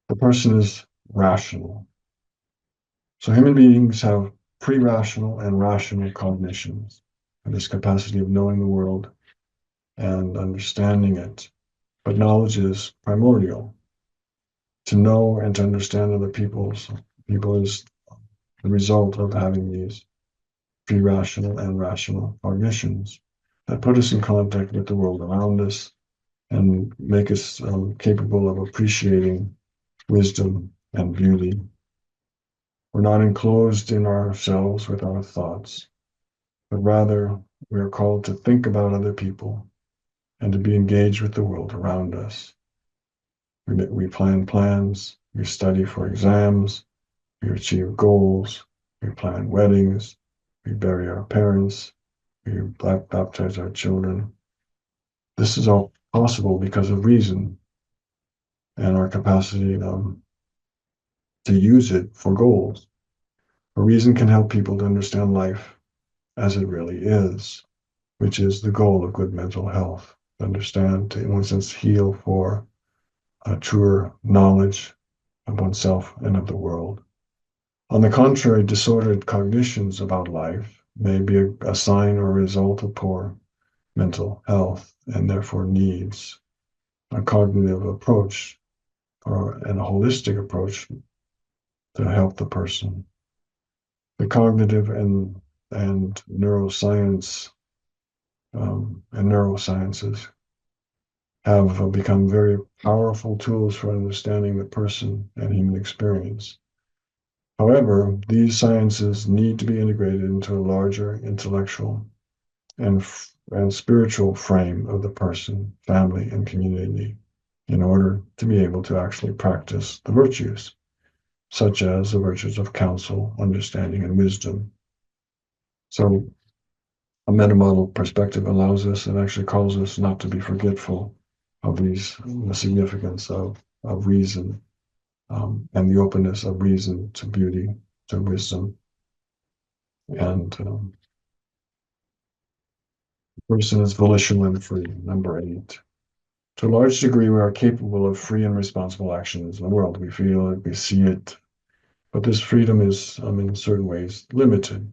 The person is rational. So human beings have pre-rational and rational cognitions, and this capacity of knowing the world and understanding it. But knowledge is primordial. To know and to understand other people is the result of having these pre-rational and rational cognitions that put us in contact with the world around us and make us capable of appreciating wisdom and beauty. We're not enclosed in ourselves with our thoughts, but rather we are called to think about other people and to be engaged with the world around us. We plan plans, we study for exams, we achieve goals, we plan weddings, we bury our parents, we baptize our children. This is all possible because of reason and our capacity to use it for goals. A reason can help people to understand life as it really is, which is the goal of good mental health. To understand, to, in one sense, heal for a truer knowledge of oneself and of the world. On the contrary, disordered cognitions about life may be a sign or result of poor mental health and therefore needs a cognitive approach and a holistic approach to help the person. The cognitive and neuroscience and neurosciences have become very powerful tools for understanding the person and human experience. However, these sciences need to be integrated into a larger intellectual and spiritual frame of the person, family, and community in order to be able to actually practice the virtues, such as the virtues of counsel, understanding, and wisdom. So a metamodal perspective allows us and actually calls us not to be forgetful of the significance of reason and the openness of reason to beauty, to wisdom. And the person is volitional and free, number 8. To a large degree, we are capable of free and responsible actions in the world. We feel it, we see it, but this freedom is, in certain ways, limited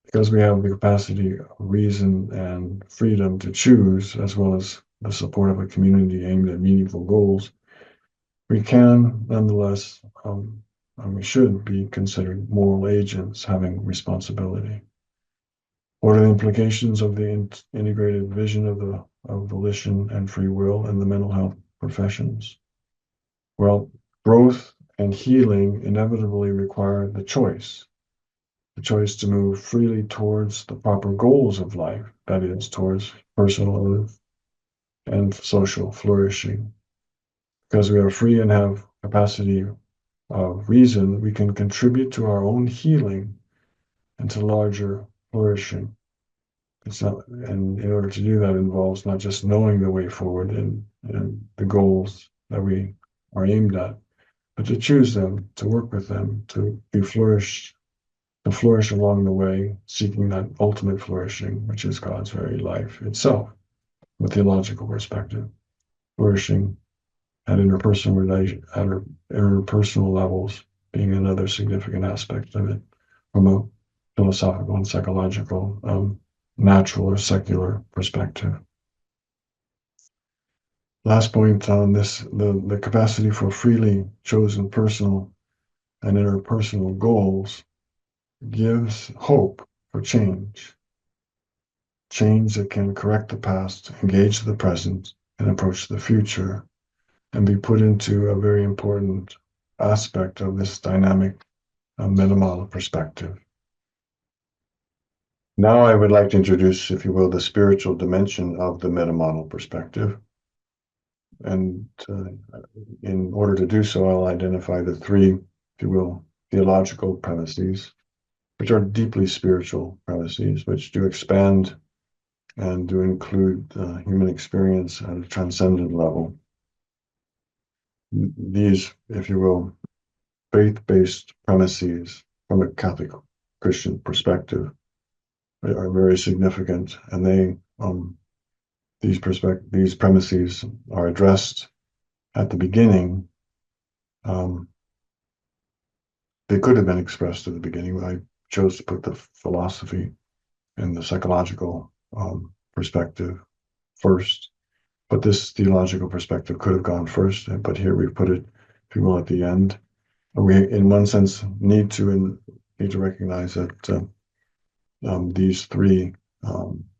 because we have the capacity of reason and freedom to choose, as well as the support of a community aimed at meaningful goals. We can, nonetheless, and we should be considered moral agents having responsibility. What are the implications of the integrated vision of volition and free will in the mental health professions? Well, growth and healing inevitably require the choice to move freely towards the proper goals of life, that is, towards personal and social flourishing. Because we are free and have capacity of reason, we can contribute to our own healing and to larger flourishing. It's not, and in order to do that involves not just knowing the way forward and the goals that we are aimed at, but to choose them, to work with them, to flourish along the way, seeking that ultimate flourishing, which is God's very life itself, from a theological perspective, flourishing at interpersonal levels being another significant aspect of it from a philosophical and psychological natural or secular perspective. Last point on this, the capacity for freely chosen personal and interpersonal goals gives hope for change. Change that can correct the past, engage the present, and approach the future, and be put into a very important aspect of this dynamic metamodel perspective. Now I would like to introduce, if you will, the spiritual dimension of the metamodel perspective. And in order to do so, I'll identify the three, if you will, theological premises, which are deeply spiritual premises, which do expand and do include human experience at a transcendent level. These, if you will, faith-based premises from a Catholic Christian perspective are very significant, and these premises are addressed at the beginning. They could have been expressed at the beginning. I chose to put the philosophy and the psychological perspective first, but this theological perspective could have gone first, but here we put it, if you will, at the end. We, in one sense, need to recognize that these three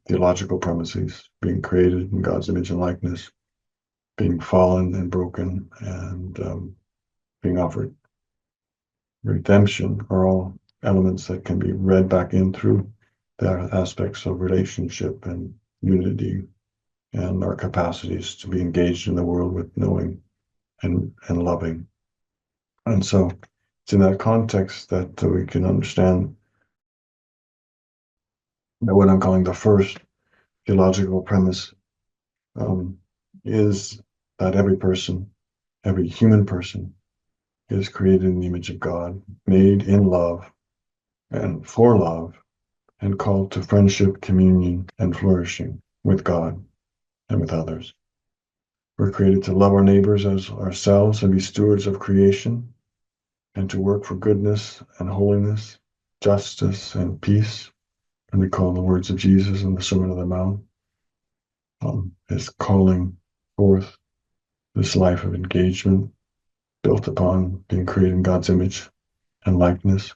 theological premises, being created in God's image and likeness, being fallen and broken, and being offered redemption, are all elements that can be read back in through the aspects of relationship and unity and our capacities to be engaged in the world with knowing and loving. And so it's in that context that we can understand that what I'm calling the first theological premise is that every person, every human person, is created in the image of God, made in love and for love, and called to friendship, communion, and flourishing with God and with others. We're created to love our neighbors as ourselves and be stewards of creation, and to work for goodness and holiness, justice and peace. And we call the words of Jesus in the Sermon on the Mount as calling forth this life of engagement built upon being created in God's image and likeness.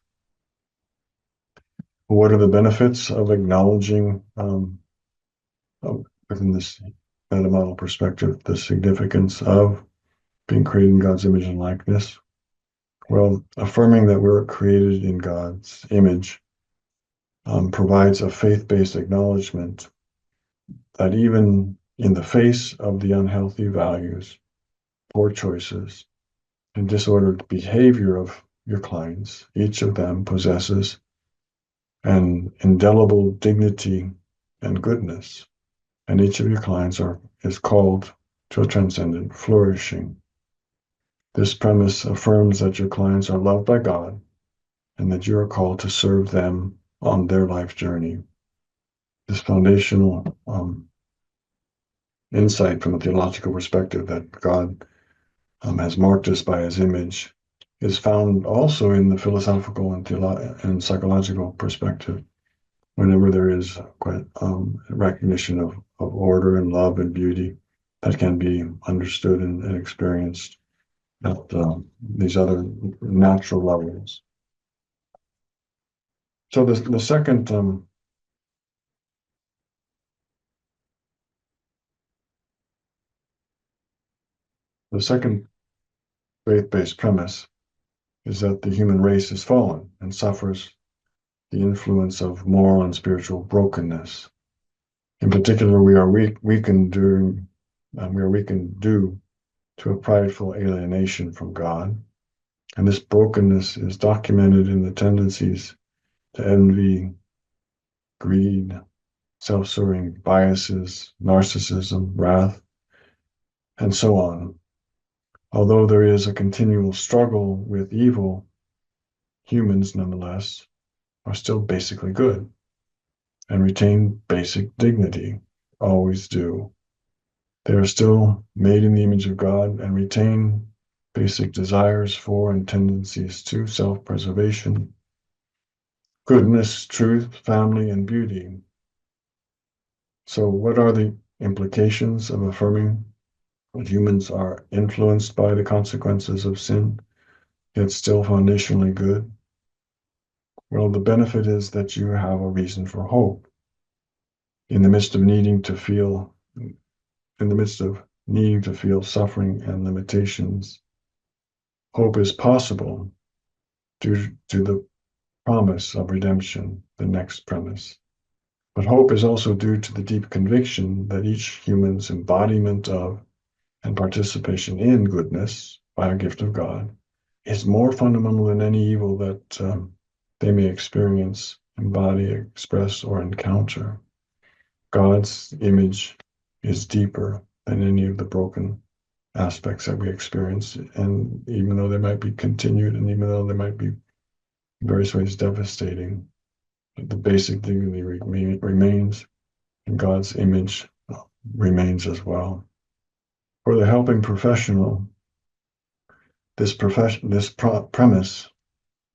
What are the benefits of acknowledging within this metamodel perspective the significance of being created in God's image and likeness? Well, affirming that we're created in God's image provides a faith-based acknowledgement that even in the face of the unhealthy values, poor choices, and disordered behavior of your clients, each of them possesses an indelible dignity and goodness, and each of your clients is called to a transcendent flourishing. This premise affirms that your clients are loved by God and that you are called to serve them on their life journey. This foundational insight from a theological perspective that God has marked us by his image is found also in the philosophical and psychological perspective. Whenever there is recognition of order and love and beauty that can be understood and experienced at these other natural levels. So the second faith-based premise is that the human race is fallen and suffers the influence of moral and spiritual brokenness. In particular, we are weakened due to a prideful alienation from God. And this brokenness is documented in the tendencies to envy, greed, self-serving biases, narcissism, wrath, and so on. Although there is a continual struggle with evil, humans, nonetheless, are still basically good and retain basic dignity, always do. They are still made in the image of God and retain basic desires for and tendencies to self-preservation, goodness, truth, family, and beauty. So what are the implications of affirming that humans are influenced by the consequences of sin, yet still foundationally good? Well, the benefit is that you have a reason for hope. In the midst of needing to feel, in the midst of needing to feel suffering and limitations, hope is possible due to the promise of redemption, the next premise. But hope is also due to the deep conviction that each human's embodiment of and participation in goodness by a gift of God is more fundamental than any evil that they may experience, embody, express, or encounter. God's image is deeper than any of the broken aspects that we experience. And even though they might be continued, and even though they might be in various ways devastating, the basic dignity remains, and God's image remains as well. For the helping professional, this premise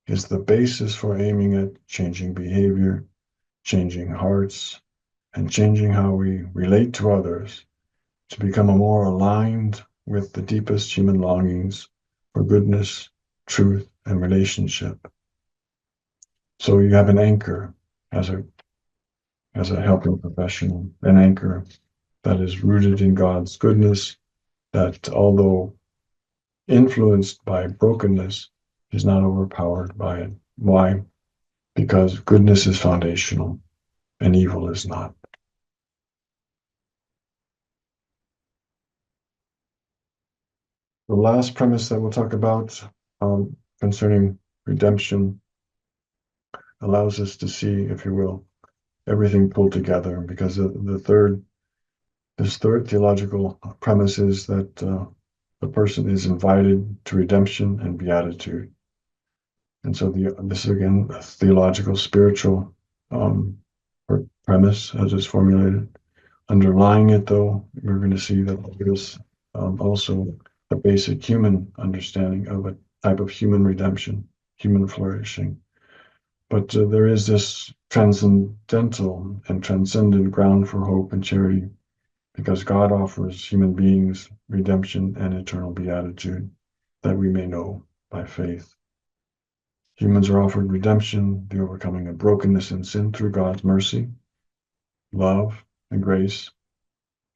is the basis for aiming at changing behavior, changing hearts, and changing how we relate to others to become more aligned with the deepest human longings for goodness, truth, and relationship. So you have an anchor as a helping professional, an anchor that is rooted in God's goodness, that although influenced by brokenness, is not overpowered by it. Why? Because goodness is foundational and evil is not. The last premise that we'll talk about concerning redemption allows us to see, if you will, everything pulled together, because this third theological premise is that the person is invited to redemption and beatitude. And so this is again a theological, spiritual premise as it's formulated. Underlying it, though, we're going to see that there's also a basic human understanding of a type of human redemption, human flourishing. But there is this transcendental and transcendent ground for hope and charity because God offers human beings redemption and eternal beatitude that we may know by faith. Humans are offered redemption, the overcoming of brokenness and sin through God's mercy, love, and grace,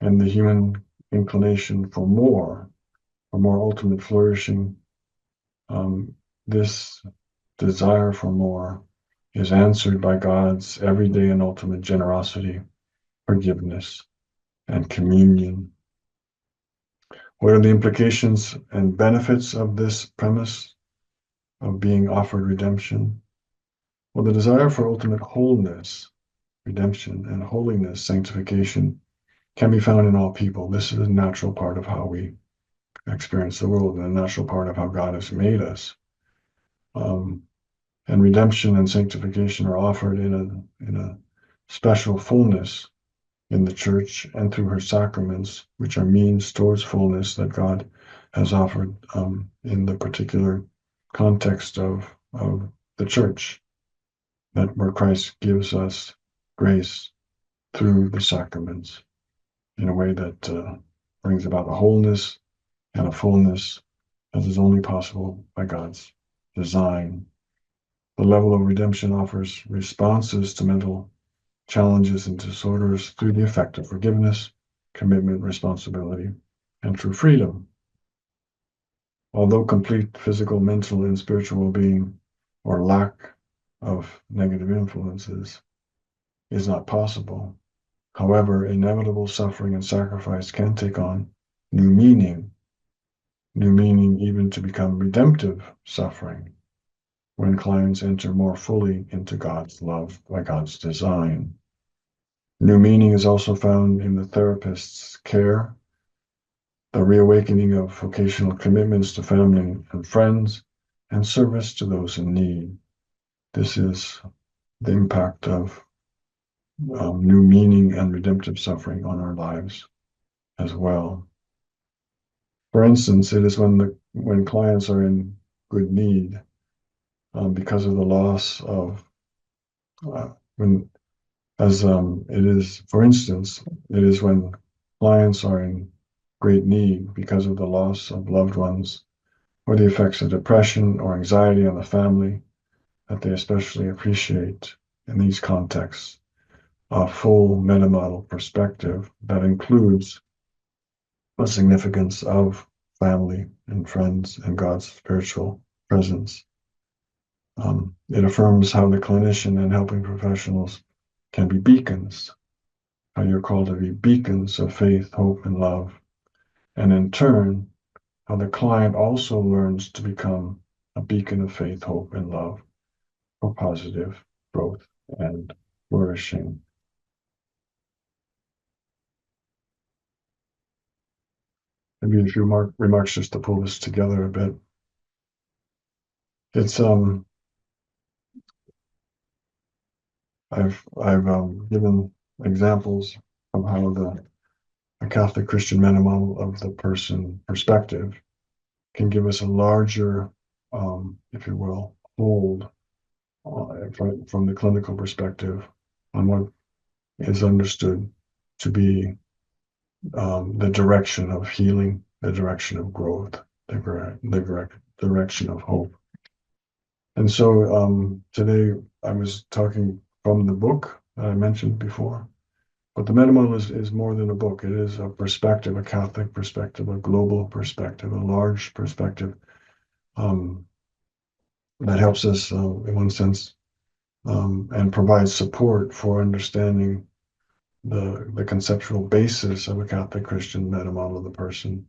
and the human inclination for more ultimate flourishing. This desire for more is answered by God's everyday and ultimate generosity, forgiveness, and communion. What are the implications and benefits of this premise of being offered redemption? Well, the desire for ultimate wholeness, redemption, and holiness, sanctification, can be found in all people. This is a natural part of how we experience the world and a natural part of how God has made us. And redemption and sanctification are offered in a special fullness in the church and through her sacraments, which are means towards fullness that God has offered in the particular context of the church, that where Christ gives us grace through the sacraments in a way that brings about a wholeness and a fullness that is only possible by God's design. The level of redemption offers responses to mental challenges and disorders through the effect of forgiveness, commitment, responsibility, and true freedom. Although complete physical, mental, and spiritual well-being or lack of negative influences is not possible, however, inevitable suffering and sacrifice can take on new meaning even to become redemptive suffering when clients enter more fully into God's love by God's design. New meaning is also found in the therapist's care, the reawakening of vocational commitments to family and friends, and service to those in need. This is the impact of new meaning and redemptive suffering on our lives as well. For instance, it is when clients are in good need because of the loss of when as it is, for instance, it is when clients are in great need because of the loss of loved ones or the effects of depression or anxiety on the family that they especially appreciate in these contexts a full meta-model perspective that includes the significance of family and friends and God's spiritual presence. It affirms how the clinician and helping professionals can be beacons, how you're called to be beacons of faith, hope, and love. And in turn, how the client also learns to become a beacon of faith, hope, and love for positive growth and flourishing. Maybe a few remarks just to pull this together a bit. It's I've given examples of how a Catholic Christian meta model of the person perspective can give us a larger, if you will, hold from the clinical perspective on what is understood to be the direction of healing, the direction of growth, the direction of hope. And so today I was talking from the book that I mentioned before, but the meta model is more than a book. It is a perspective, a Catholic perspective, a global perspective, a large perspective that helps us, in one sense, and provides support for understanding the conceptual basis of a Catholic Christian meta model of the person.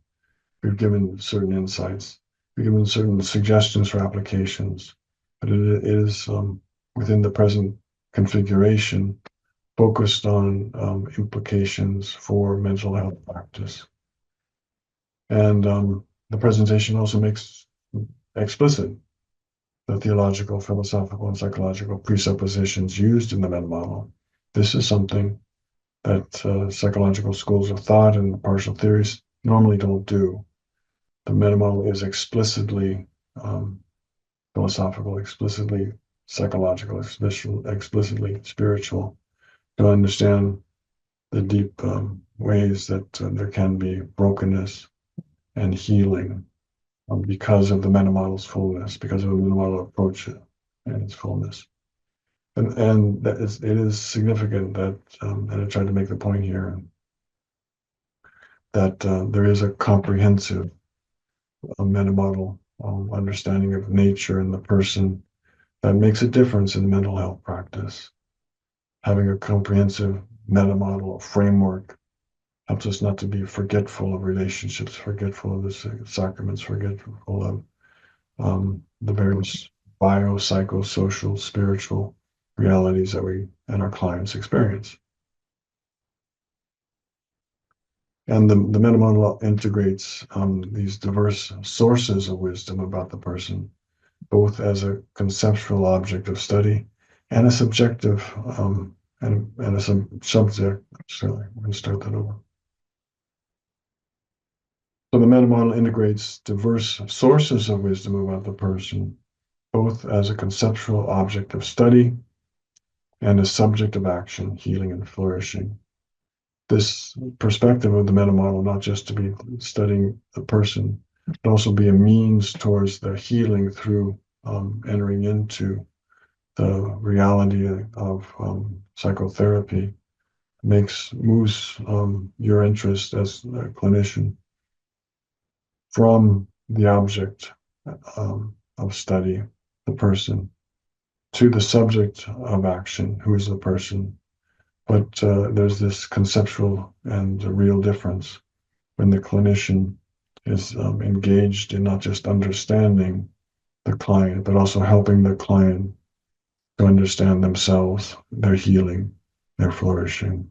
We've given certain insights, we've given certain suggestions for applications, but it is within the present configuration focused on implications for mental health practice. And the presentation also makes explicit the theological, philosophical, and psychological presuppositions used in the meta model. This is something that psychological schools of thought and partial theories normally don't do. The meta model is explicitly philosophical, explicitly psychological, explicitly spiritual, to understand the deep ways that there can be brokenness and healing because of the meta model's fullness, because of the meta model approach and its fullness. And that it is significant that, and I tried to make the point here, that there is a comprehensive meta model understanding of nature and the person that makes a difference in mental health practice. Having a comprehensive meta model, a framework, helps us not to be forgetful of relationships, forgetful of the sacraments, forgetful of the various biopsychosocial, spiritual realities that we and our clients experience. And the meta model integrates these diverse sources of wisdom about the person, both as a conceptual object of study and a subjective and a subject. Sorry, we're going to start that over. So the meta model integrates diverse sources of wisdom about the person, both as a conceptual object of study and a subject of action, healing, and flourishing. This perspective of the meta model, not just to be studying the person, but also be a means towards the healing through entering into the reality of psychotherapy, moves your interest as a clinician from the object of study, the person, to the subject of action, who is the person. But there's this conceptual and real difference when the clinician is engaged in not just understanding the client, but also helping the client to understand themselves, their healing, their flourishing.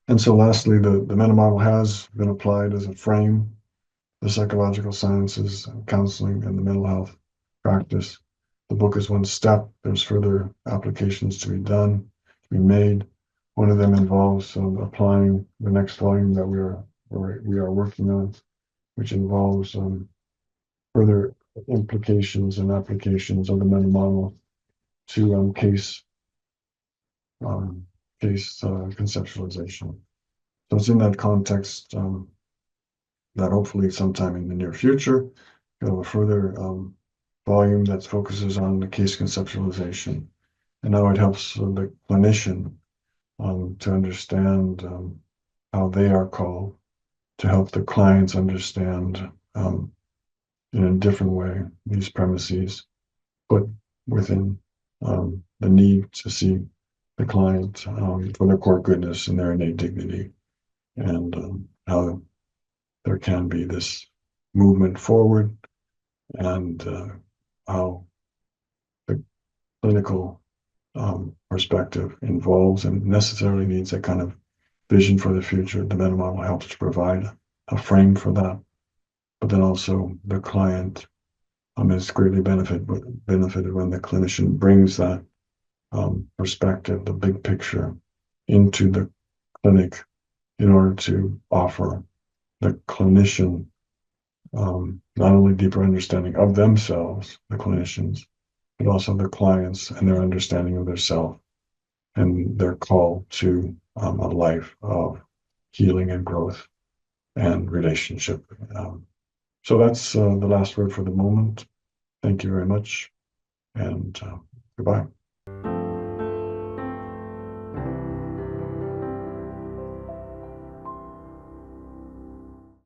And so lastly, the meta model has been applied as a frame, the psychological sciences, counseling, and the mental health practice. The book is one step. There's further applications to be done, to be made. One of them involves applying the next volume that we are working on, which involves further implications and applications of the meta model to case case conceptualization. So it's in that context that hopefully sometime in the near future, you'll have a further volume that focuses on the case conceptualization and how it helps the clinician to understand how they are called, to help the clients understand in a different way these premises, but within the need to see the client for their core goodness and their innate dignity, and how there can be this movement forward, and how the clinical perspective involves and necessarily needs a kind of vision for the future. The meta model helps to provide a frame for that, but then also the client is greatly benefited when the clinician brings that perspective, the big picture, into the clinic in order to offer the clinician not only deeper understanding of themselves, the clinicians, but also the clients and their understanding of their self and their call to a life of healing and growth and relationship. So that's the last word for the moment. Thank you very much, and goodbye.